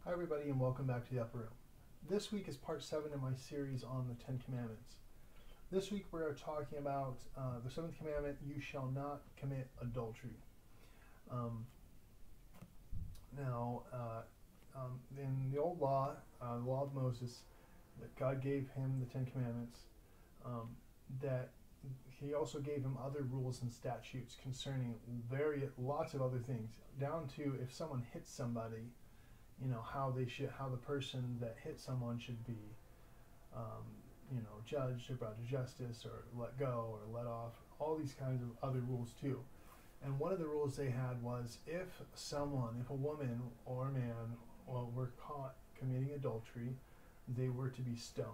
Hi everybody and welcome back to the Upper Room. This week is part 7 of my series on the 10 Commandments. This week we're talking about the 7th commandment, you shall not commit adultery. In the old law, the law of Moses, that God gave him the 10 Commandments, that he also gave him other rules and statutes concerning lots of other things, down to if someone hits somebody, how the person that hit someone should be, judged or brought to justice or let go or let off, all these kinds of other rules too. And one of the rules they had was if a woman or a man were caught committing adultery, they were to be stoned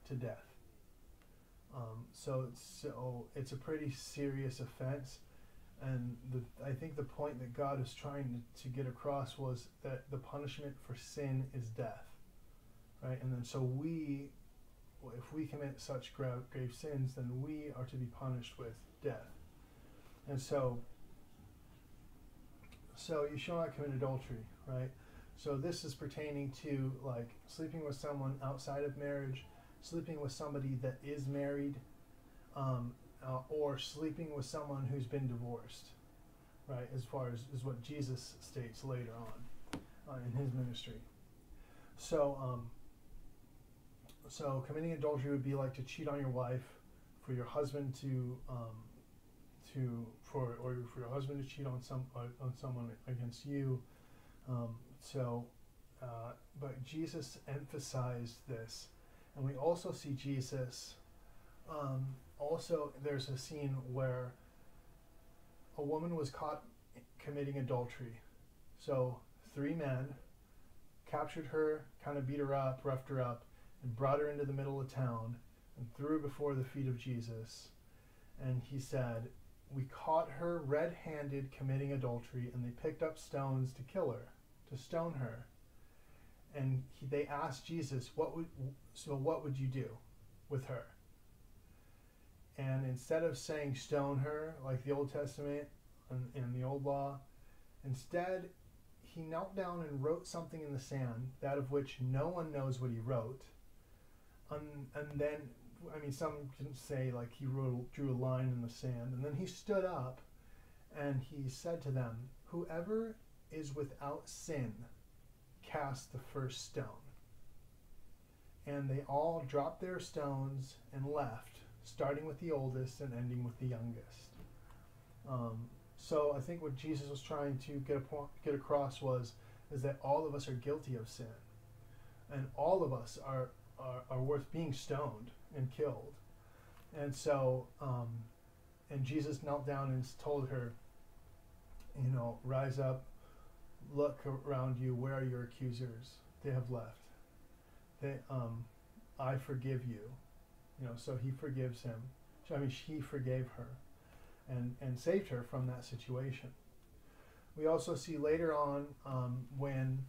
to death. So it's a pretty serious offense. And I think the point that God is trying to get across was that the punishment for sin is death, right? And then so if we commit such grave sins, then we are to be punished with death. And so you shall not commit adultery, right? So this is pertaining to like sleeping with someone outside of marriage, sleeping with somebody that is married, or sleeping with someone who's been divorced, right? As far as what Jesus states later on in his ministry. So committing adultery would be like to cheat on your wife, for your husband for your husband to cheat on someone against you. But Jesus emphasized this, and we also see Jesus. Also, there's a scene where a woman was caught committing adultery. So 3 men captured her, kind of beat her up, roughed her up, and brought her into the middle of town and threw her before the feet of Jesus. And he said, we caught her red-handed committing adultery, and they picked up stones to kill her, to stone her. And they asked Jesus, what would you do with her? And instead of saying stone her, like the Old Testament and the Old Law, instead he knelt down and wrote something in the sand, that of which no one knows what he wrote. And then, some can say like he drew a line in the sand, and then he stood up and he said to them, whoever is without sin, cast the first stone. And they all dropped their stones and left, starting with the oldest and ending with the youngest. So I think what Jesus was trying to get across is that all of us are guilty of sin, and all of us are worth being stoned and killed. And so, and Jesus knelt down and told her, rise up, look around you, where are your accusers? They have left. I forgive you. So he forgives him. He forgave her and saved her from that situation. We also see later on when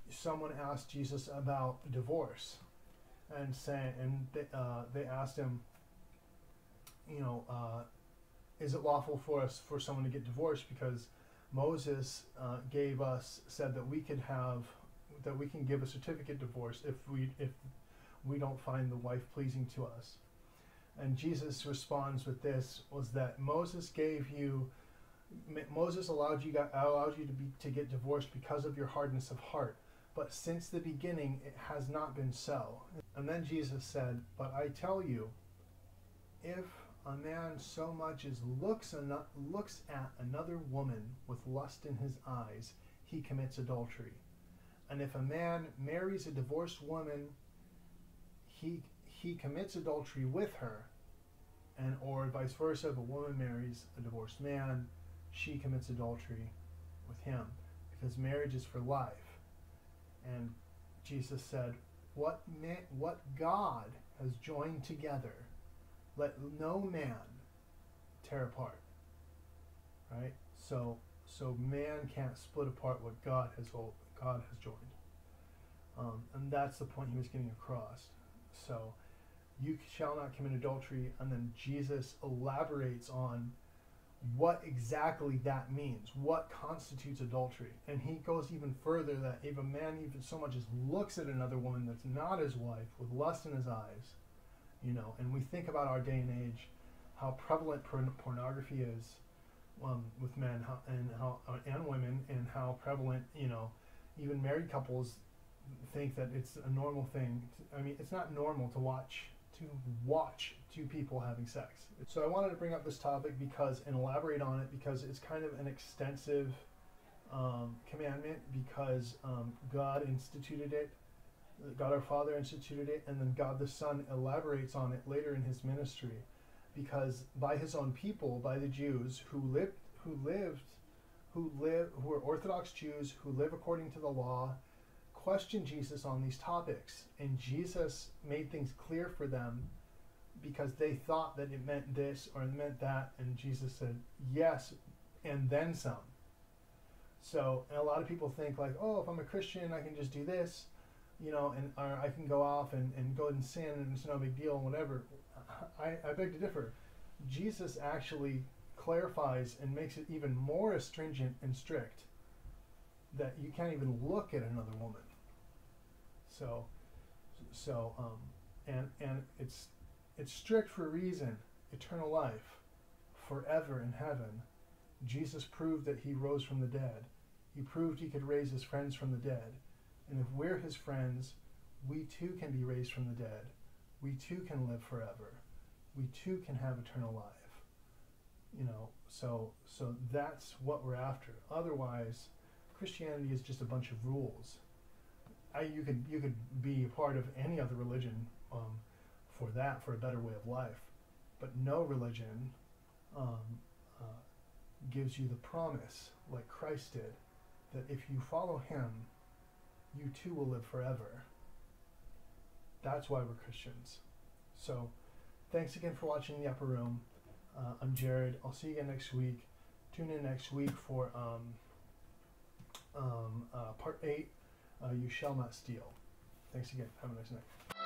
someone asked Jesus about divorce, and they asked him, is it lawful for someone to get divorced? Because Moses said that we can give a certificate of divorce if we don't find the wife pleasing to us. And Jesus responds with this, was that Moses allowed you to get divorced because of your hardness of heart, but since the beginning it has not been so. And then Jesus said, but I tell you, if a man so much as looks at another woman with lust in his eyes, he commits adultery. And if a man marries a divorced woman, he commits adultery with her, or vice versa. If a woman marries a divorced man, she commits adultery with him, because marriage is for life. And Jesus said, what God has joined together, let no man tear apart. Right? So man can't split apart what God has joined. And that's the point he was getting across. So you shall not commit adultery, and then Jesus elaborates on what exactly that means, what constitutes adultery. And he goes even further, that if a man even so much as looks at another woman that's not his wife with lust in his eyes, you know, and we think about our day and age, how prevalent pornography is with men and women, and how prevalent, you know, even married couples think that it's a normal thing. I mean, it's not normal to watch two people having sex. So I wanted to bring up this topic and elaborate on it, because it's kind of an extensive commandment, because God instituted it, God our Father instituted it, and then God the Son elaborates on it later in his ministry, because by his own people, by the Jews who were Orthodox Jews who live according to the law, questioned Jesus on these topics, and Jesus made things clear for them, because they thought that it meant this or it meant that, and Jesus said yes and then some. So, and a lot of people think like, oh, if I'm a Christian I can just do this, you know, and or I can go off and go and sin and it's no big deal and whatever. I beg to differ. Jesus actually clarifies and makes it even more stringent and strict, that you can't even look at another woman. And it's strict for a reason. Eternal life, forever in heaven. Jesus proved that he rose from the dead. He proved he could raise his friends from the dead. And if we're his friends, we too can be raised from the dead. We too can live forever. We too can have eternal life. You know, so that's what we're after. Otherwise, Christianity is just a bunch of rules. You could be a part of any other religion for a better way of life, but no religion gives you the promise, like Christ did, that if you follow him, you too will live forever. That's why we're Christians. So, thanks again for watching The Upper Room. I'm Jared. I'll see you again next week. Tune in next week for part 8. You shall not steal. Thanks again. Have a nice night.